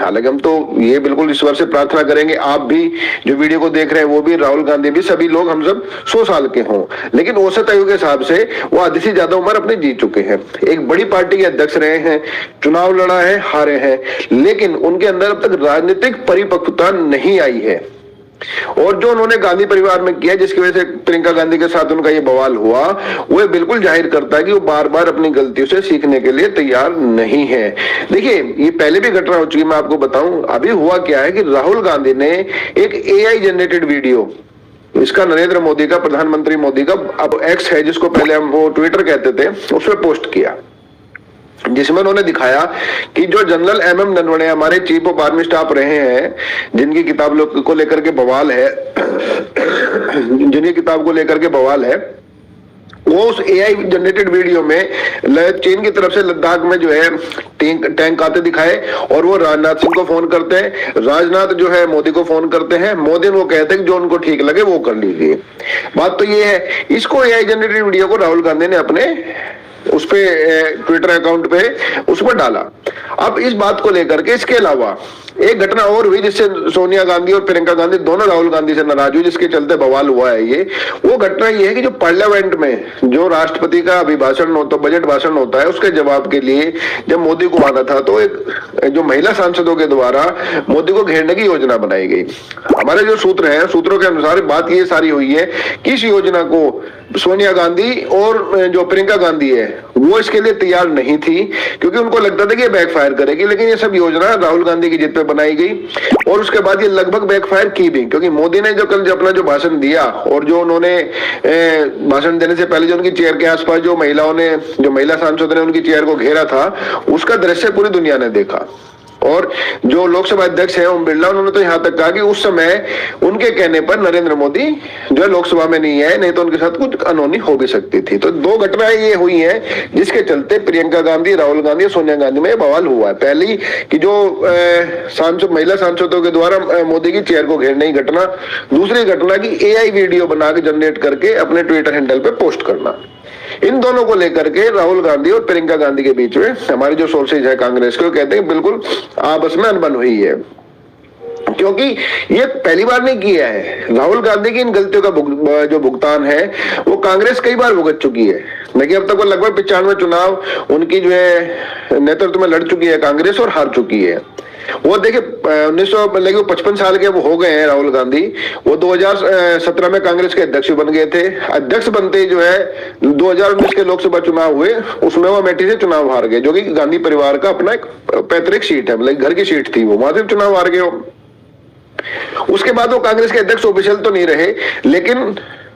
हालांकि हम तो ये बिल्कुल ईश्वर से प्रार्थना करेंगे, आप भी जो वीडियो को देख रहे हैं, वो भी, राहुल गांधी भी, सभी लोग, हम सब 100 साल के हों, लेकिन औसत आयु के हिसाब से वो आधी से ज्यादा उम्र अपनी जी चुके हैं। एक बड़ी पार्टी के अध्यक्ष रहे हैं, चुनाव लड़ा है, हारे हैं, लेकिन उनके अंदर अब तक राजनीतिक परिपक्वता नहीं आई है। और जो उन्होंने गांधी परिवार में किया, जिसकी वजह से प्रियंका गांधी के साथ उनका ये बवाल हुआ, वो बिल्कुल जाहिर करता है कि वो बार बार अपनी गलतियों से सीखने के लिए तैयार नहीं है। देखिए, ये पहले भी घटना हो चुकी, मैं आपको बताऊं। अभी हुआ क्या है कि राहुल गांधी ने एक एआई जनरेटेड वीडियो, इसका नरेंद्र मोदी का, प्रधानमंत्री मोदी का, अब एक्स है जिसको पहले हम वो ट्विटर कहते थे, उसमें पोस्ट किया, जिसमें उन्होंने दिखाया कि जो जनरल एमएम नरवणे हमारे चीफ ऑफ आर्मी स्टाफ रहे हैं, जिनकी किताब को लेकर के बवाल है, जिनकी किताब को लेकर के बवाल है, वो उस एआई जनरेटेड वीडियो में चीन की तरफ से लद्दाख में जो है टैंक आते दिखाए, और वो राजनाथ सिंह को फोन करते हैं, राजनाथ जो है मोदी को फोन करते हैं, मोदी वो कहते हैं कि जो उनको ठीक लगे वो कर लीजिए। बात तो ये है, इसको एआई जनरेटेड वीडियो को राहुल गांधी ने अपने उस पे ट्विटर अकाउंट पे उसमें डाला। अब इस बात को लेकर के, इसके अलावा एक घटना और हुई जिससे सोनिया गांधी और प्रियंका गांधी दोनों राहुल गांधी से नाराज हुई, जिसके चलते बवाल हुआ है। ये वो घटना ये है कि जो पार्लियामेंट में जो राष्ट्रपति का अभिभाषण होता, बजट भाषण होता है, उसके जवाब के लिए जब मोदी को आना था, तो एक जो महिला सांसदों के द्वारा मोदी को घेरने की योजना बनाई गई। हमारे जो सूत्र हैं, सूत्रों के अनुसार बात ये सारी हुई है कि इस योजना को सोनिया गांधी और जो प्रियंका गांधी है वो इसके लिए तैयार नहीं थी, क्योंकि उनको लगता था कि ये बैकफायर करेगी। लेकिन ये सब योजना राहुल गांधी की जिद पे बनाई गई, और उसके बाद ये लगभग बैकफायर की भी, क्योंकि मोदी ने जो कल अपना जो भाषण दिया, और जो उन्होंने भाषण देने से पहले जो उनकी चेयर के आसपास जो महिलाओं ने, जो महिला सांसद ने उनकी चेयर को घेरा था, उसका दृश्य पूरी दुनिया ने देखा। और जो लोकसभा अध्यक्ष हैं ओम बिरला, उन्होंने तो यहां तक कहा कि उस समय उनके कहने पर नरेंद्र मोदी जो है लोकसभा में नहीं है, नहीं तो उनके साथ कुछ अनहोनी हो भी सकती थी। तो दो घटनाएं ये हुई हैं जिसके चलते प्रियंका गांधी, राहुल गांधी और सोनिया गांधी में बवाल हुआ है। पहली कि जो महिला सांसदों के द्वारा मोदी की चेयर को घेरने की घटना, दूसरी घटना की एआई वीडियो बना के जनरेट करके अपने ट्विटर हैंडल पे पोस्ट करना। इन दोनों को लेकर के राहुल गांधी और प्रियंका गांधी के बीच में हमारे जो सोर्सेज है कांग्रेस के, कहते हैं बिल्कुल आपस में अनबन हुई है, क्योंकि ये पहली बार नहीं किया है। राहुल गांधी की इन गलतियों का जो भुगतान है वो कांग्रेस कई बार भुगत चुकी है। देखिए, अब तक वो लगभग 95 चुनाव उनकी जो है नेतृत्व में लड़ चुकी है कांग्रेस, और हार चुकी है। वो देखिए 55 साल के वो हो गए हैं राहुल गांधी। वो 2017 में कांग्रेस के अध्यक्ष बन गए थे। अध्यक्ष बनते जो है 2019 के लोकसभा चुनाव हुए, उसमें वो अमेठी से चुनाव हार गए, जो कि गांधी परिवार का अपना एक पैतृक सीट है, मतलब घर की सीट थी, वो वहां से चुनाव हार गए। उसके बाद वो कांग्रेस के अध्यक्ष ऑफिशियल तो नहीं रहे, लेकिन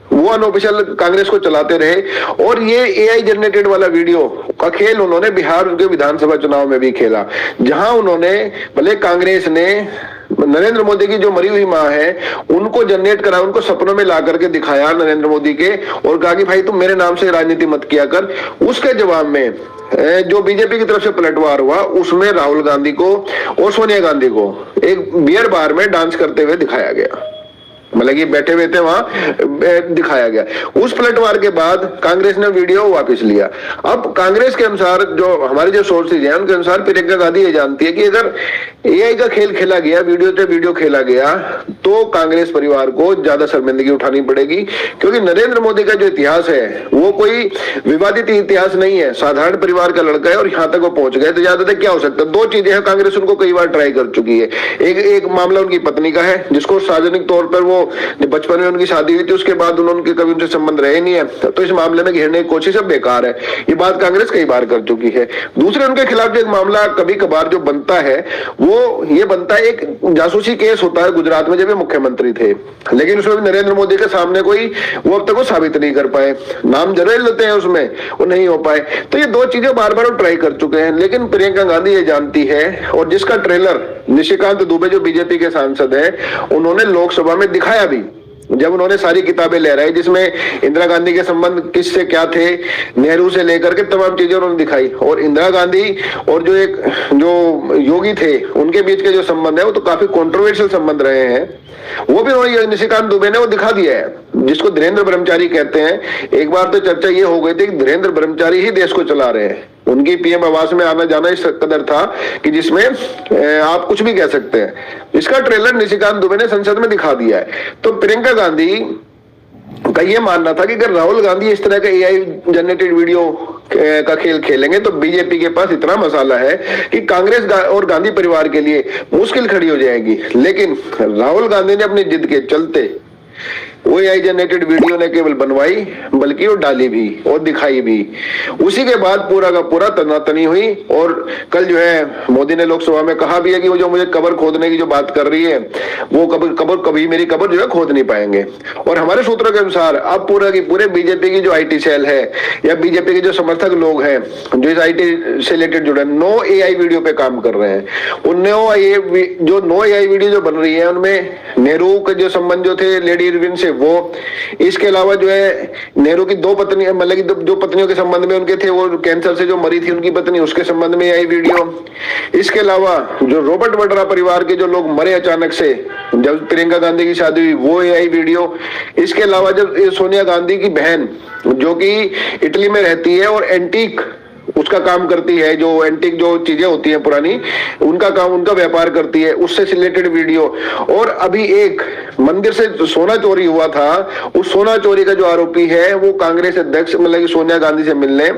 वो अनऑफिशियल कांग्रेस को चलाते रहे। और ये एआई जनरेटेड वाला वीडियो का खेल उन्होंने बिहार के विधानसभा चुनाव में भी खेला, जहां उन्होंने, भले कांग्रेस ने नरेंद्र मोदी की जो मरी हुई मां है उनको जनरेट करा, उनको सपनों में ला करके दिखाया नरेंद्र मोदी के, और कहा कि भाई तुम मेरे नाम से राजनीति मत किया कर। उसके जवाब में जो बीजेपी की तरफ से पलटवार हुआ, उसमें राहुल गांधी को और सोनिया गांधी को एक बियर बार में डांस करते हुए दिखाया गया, मतलब ये बैठे हुए थे वहां, दिखाया गया। उस पलटवार के बाद कांग्रेस ने वीडियो वापस लिया। अब कांग्रेस के अनुसार, जो हमारे जो सोर्सेज हैं उनके अनुसार, प्रियंका गांधी ये जानती है कि अगर एआई का खेल खेला गया, वीडियो खेला गया, तो कांग्रेस परिवार को ज्यादा शर्मिंदगी उठानी पड़ेगी, क्योंकि नरेंद्र मोदी का जो इतिहास है वो कोई विवादित इतिहास नहीं है, साधारण परिवार का लड़का है, और यहां तक वो पहुंच गए। तो ज्यादा क्या हो सकता है? दो चीजें हैं, कांग्रेस उनको कई बार ट्राई कर चुकी है। एक मामला उनकी पत्नी का है, जिसको सार्वजनिक तौर पर वो बचपन में उनकी शादी हुई थी, उसके बाद उनके कभी उनसे संबंध रहे नहीं है, तो इस मामले में घेरने की कोशिश अब बेकार है। ये बात कांग्रेस कई बार कर चुकी है। दूसरे, उनके खिलाफ जो एक मामला कभी कभार जो बनता है, वो ये बनता है, एक जासूसी केस होता है गुजरात में जब ये मुख्यमंत्री थे, लेकिन उसमें भी नरेंद्र मोदी के सामने कोई वो अब तक वो साबित नहीं कर पाए, नाम जरूर लेते हैं उसमें, वो नहीं हो पाए। तो ये दो चीजें बार बार ट्राई कर चुके हैं, लेकिन प्रियंका गांधी ये जानती है, और जिसका ट्रेलर निशिकांत दुबे जो बीजेपी के सांसद है उन्होंने लोकसभा में दिखाया भी, जब उन्होंने सारी किताबें ले रहे, जिसमें इंदिरा गांधी के संबंध किससे क्या थे, नेहरू से लेकर के तमाम चीजें उन्होंने दिखाई। और इंदिरा गांधी और जो योगी थे उनके बीच के जो संबंध है वो तो काफी कंट्रोवर्शियल संबंध रहे हैं, वो भी निशिकांत दुबे ने वो दिखा दिया है। जिसको धीरेन्द्र ब्रह्मचारी कहते हैं, एक बार तो चर्चा ये हो गई थी कि धीरेन्द्र ब्रह्मचारी ही देश को चला रहे हैं। उनकी पीएम आवास में आना जाना इस कदर था कि जिसमें आप कुछ भी कह सकते हैं। इसका ट्रेलर निशिकांत दुबे ने संसद में दिखा दिया है। तो प्रियंका गांधी का ये मानना था कि अगर राहुल गांधी इस तरह का एआई जनरेटेड वीडियो का खेल खेलेंगे तो बीजेपी के पास इतना मसाला है कि कांग्रेस और गांधी परिवार के लिए मुश्किल खड़ी हो जाएगी। लेकिन राहुल गांधी ने अपनी जिद के चलते वो एआई जनरेटेड वीडियो ने केवल बनवाई बल्कि वो डाली भी और दिखाई भी। उसी के बाद पूरा का पूरा तनातनी हुई। और कल जो है मोदी ने लोकसभा में कहा भी है कि वो जो मुझे कब्र खोदने की जो बात कर रही है वो कभी मेरी कब्र जो है खोद नहीं पाएंगे। और हमारे सूत्रों के अनुसार अब पूरा की पूरे बीजेपी की जो आईटी सेल है या बीजेपी के जो समर्थक लोग हैं जो इस आईटी से रिलेटेड जुड़े 9 एआई वीडियो पे काम कर रहे हैं। उन 9 एआई वीडियो जो बन रही है उनमें नेहरू के जो संबंध जो थे लेडी इरविन से वो, इसके अलावा जो है नेहरू की 2 पत्नी मतलब जो पत्नियों के संबंध में उनके थे वो कैंसर से जो मरी थी उनकी पत्नी, उसके संबंध में आई वीडियो। इसके अलावा जो रॉबर्ट वड्रा परिवार के जो लोग मरे अचानक से जब प्रियंका गांधी की शादी हुई वो आई वीडियो। इसके अलावा जब सोनिया गांधी की बहन जो कि इटली में रहती है और एंटीक उसका काम करती है, जो एंटीक जो चीजें होती हैं पुरानी उनका काम उनका व्यापार करती है, उससे रिलेटेड वीडियो। और अभी एक मंदिर से सोना चोरी हुआ था, उस सोना चोरी का जो आरोपी है वो कांग्रेस अध्यक्ष मतलब सोनिया गांधी से मिलने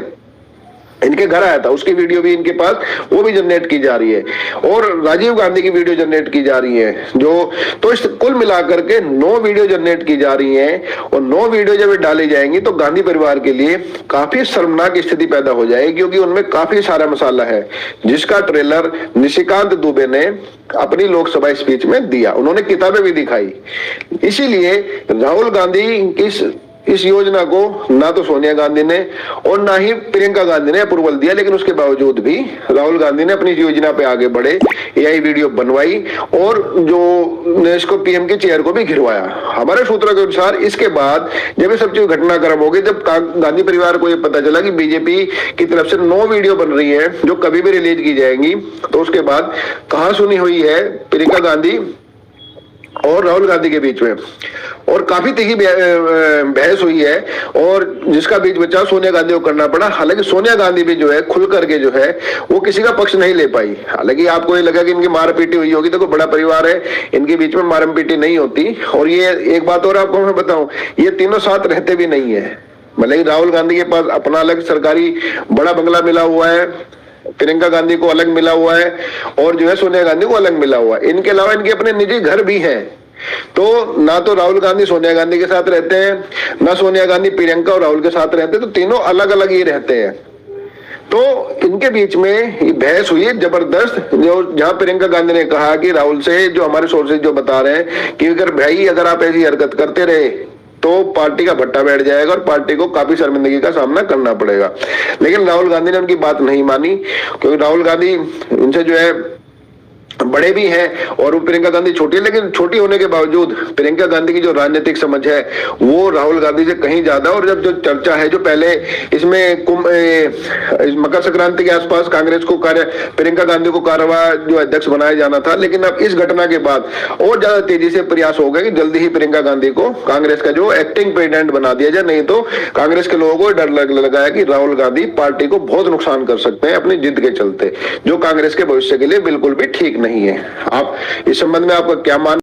इनके घर आया था, उसकी वीडियो भी इनके पास वो भी जनरेट की जा रही है। और राजीव गांधी की वीडियो जनरेट की जा रही है जो, तो इस कुल मिलाकर के 9 वीडियो जनरेट की जा रही हैं। और 9 वीडियो जब डाली जाएंगी तो गांधी परिवार के लिए काफी शर्मनाक स्थिति पैदा हो जाएगी क्योंकि उनमें काफी सारा मसाला है जिसका ट्रेलर निशिकांत दुबे ने अपनी लोकसभा स्पीच में दिया। उन्होंने किताबें भी दिखाई। इसीलिए राहुल गांधी की इस योजना को ना तो सोनिया गांधी ने और ना ही प्रियंका गांधी ने अप्रूवल दिया, लेकिन उसके बावजूद भी राहुल गांधी ने अपनी योजना पे आगे बढ़े, एआई वीडियो बनवाई और जो इसको पीएम के चेयर को भी घिरवाया। हमारे सूत्रों के अनुसार इसके बाद जब ये सब चीज घटनाक्रम हो गई, जब गांधी परिवार को ये पता चला कि बीजेपी की तरफ से 9 वीडियो बन रही है जो कभी भी रिलीज की जाएंगी, तो उसके बाद कहां सुनी हुई है प्रियंका गांधी और राहुल गांधी के बीच में और काफी तीखी बहस हुई है और जिसका बीच बचाव सोनिया गांधी को करना पड़ा। हालांकि सोनिया गांधी भी जो है खुल करके जो है वो किसी का पक्ष नहीं ले पाई। हालांकि आपको ये लगा कि इनकी मारपीटी हुई होगी, देखो बड़ा परिवार है, इनके बीच में मारपीटी नहीं होती। और ये एक बात और आपको मैं बताऊं, ये तीनों साथ रहते भी नहीं है। मतलब राहुल गांधी के पास अपना अलग सरकारी बड़ा बंगला मिला हुआ है, प्रियंका गांधी को अलग मिला हुआ है और जो है सोनिया गांधी को अलग मिला हुआ है। इनके अलावा इनके अपने निजी घर भी हैं। तो ना तो राहुल गांधी सोनिया गांधी के साथ रहते हैं, ना सोनिया गांधी प्रियंका और राहुल के साथ रहते हैं, तो तीनों अलग अलग ही रहते हैं। तो इनके बीच में ये बहस हुई है जबरदस्त, जो जहां प्रियंका गांधी ने कहा कि राहुल से, जो हमारे सोर्सेज जो बता रहे हैं कि अगर आप ऐसी हरकत करते रहे तो पार्टी का भट्टा बैठ जाएगा और पार्टी को काफी शर्मिंदगी का सामना करना पड़ेगा। लेकिन राहुल गांधी ने उनकी बात नहीं मानी क्योंकि राहुल गांधी उनसे जो है बड़े भी हैं और वो प्रियंका गांधी छोटी है, लेकिन छोटी होने के बावजूद प्रियंका गांधी की जो राजनीतिक समझ है वो राहुल गांधी से कहीं ज्यादा। और जब जो चर्चा है जो पहले इसमें मकर संक्रांति के आसपास कांग्रेस को प्रियंका गांधी को कार्यवाही जो अध्यक्ष बनाया जाना था, लेकिन अब इस घटना के बाद और ज्यादा तेजी से प्रयास हो गए कि जल्दी ही प्रियंका गांधी को कांग्रेस का जो एक्टिंग प्रेसिडेंट बना दिया जाए, नहीं तो कांग्रेस के लोगों को डर लगा है कि राहुल गांधी पार्टी को बहुत नुकसान कर सकते हैं अपनी जिद के चलते, जो कांग्रेस के भविष्य के लिए बिल्कुल भी ठीक नहीं है। आप इस संबंध में आपका क्या मान